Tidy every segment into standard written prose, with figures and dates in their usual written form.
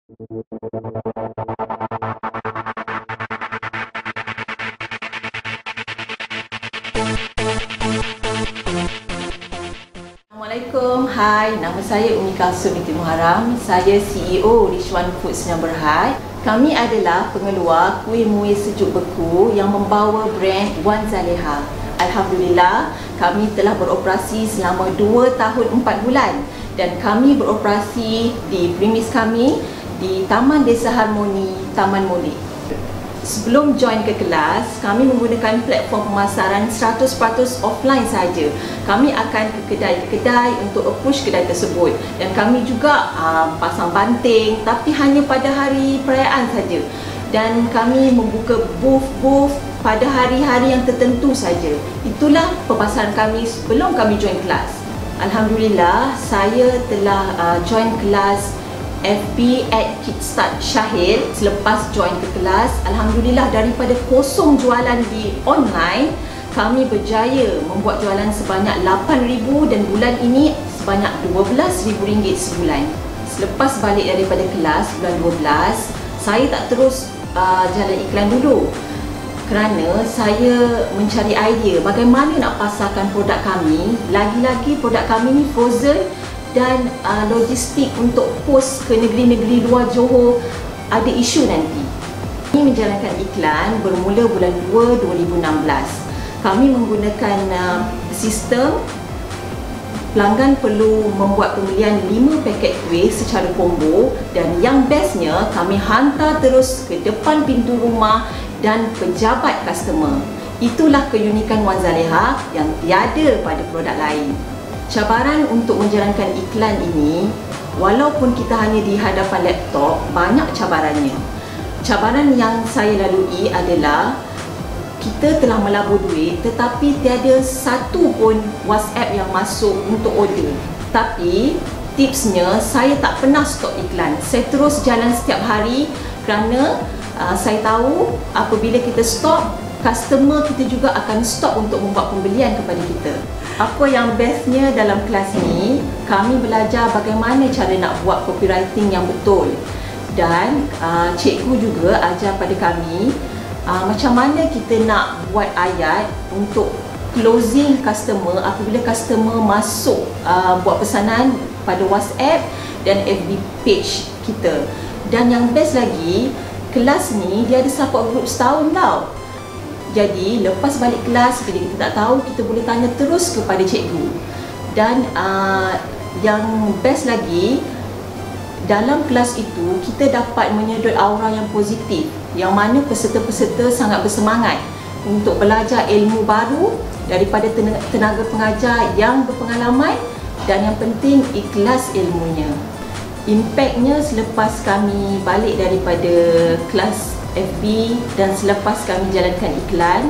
Assalamualaikum, hai, nama saya Umi Kalsum binti Muharram. Saya CEO Rishwan Foods Sdn Bhd. Kami adalah pengeluar kuih muih sejuk beku yang membawa brand Wan Zaleha. Alhamdulillah, kami telah beroperasi selama 2 tahun 4 bulan dan kami beroperasi di premis kami di Taman Desa Harmoni, Taman Molek. Sebelum join ke kelas, kami menggunakan platform pemasaran 100% offline saja. Kami akan ke kedai-kedai untuk approach kedai tersebut dan kami juga pasang banting, tapi hanya pada hari perayaan saja. Dan kami membuka booth pada hari-hari yang tertentu saja. Itulah pemasaran kami sebelum kami join kelas. Alhamdulillah, saya telah join kelas FB @Kickstart Syahil. Selepas join ke kelas, Alhamdulillah daripada kosong jualan di online, kami berjaya membuat jualan sebanyak 8,000 dan bulan ini sebanyak RM12,000 sebulan. Selepas balik daripada kelas bulan 12, saya tak terus jalan iklan dulu, kerana saya mencari idea bagaimana nak pasarkan produk kami. Lagi-lagi produk kami ni frozen dan logistik untuk post ke negeri-negeri luar Johor ada isu nanti. Kami menjalankan iklan bermula bulan 2 2016. Kami menggunakan sistem pelanggan perlu membuat pembelian 5 paket kuih secara combo, dan yang bestnya kami hantar terus ke depan pintu rumah dan pejabat customer. Itulah keunikan Wan Zaleha yang tiada pada produk lain. Cabaran untuk menjalankan iklan ini, walaupun kita hanya di hadapan laptop, banyak cabarannya. Cabaran yang saya lalui adalah kita telah melabur duit tetapi tiada satu pun WhatsApp yang masuk untuk order. Tapi tipsnya, saya tak pernah stop iklan. Saya terus jalan setiap hari kerana saya tahu apabila kita stop, customer kita juga akan stop untuk membuat pembelian kepada kita. Apa yang bestnya dalam kelas ni, kami belajar bagaimana cara nak buat copywriting yang betul. Dan cikgu juga ajar pada kami macam mana kita nak buat ayat untuk closing customer apabila customer masuk buat pesanan pada WhatsApp dan FB page kita. Dan yang best lagi, kelas ni dia ada support group setahun tau. Jadi lepas balik kelas, bila kita tak tahu, kita boleh tanya terus kepada cikgu. Dan yang best lagi, dalam kelas itu kita dapat menyedot aura yang positif, yang mana peserta-peserta sangat bersemangat untuk belajar ilmu baru daripada tenaga pengajar yang berpengalaman, dan yang penting ikhlas ilmunya. Impaknya selepas kami balik daripada kelas FB dan selepas kami jalankan iklan,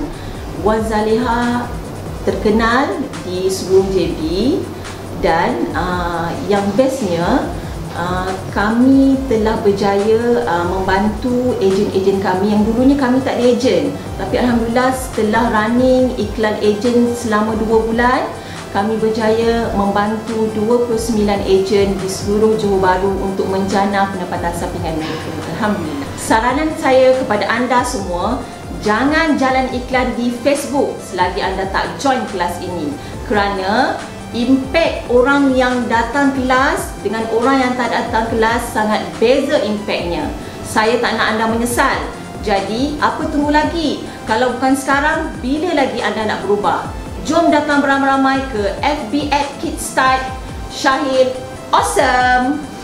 Wan Zaleha terkenal di seluruh JB. Dan yang bestnya, kami telah berjaya membantu ejen-ejen kami yang dulunya kami tak ada ejen. Tapi Alhamdulillah setelah running iklan ejen selama 2 bulan, kami berjaya membantu 29 ejen di seluruh Johor Bahru untuk menjana pendapatan sampingan mereka. Alhamdulillah. Saranan saya kepada anda semua, jangan jalan iklan di Facebook selagi anda tak join kelas ini, kerana impak orang yang datang kelas dengan orang yang tak datang kelas sangat beza impaknya. Saya tak nak anda menyesal. Jadi, apa tunggu lagi? Kalau bukan sekarang, bila lagi anda nak berubah? Jom datang beramai-ramai ke FB @Kickstart Syahil. Awesome!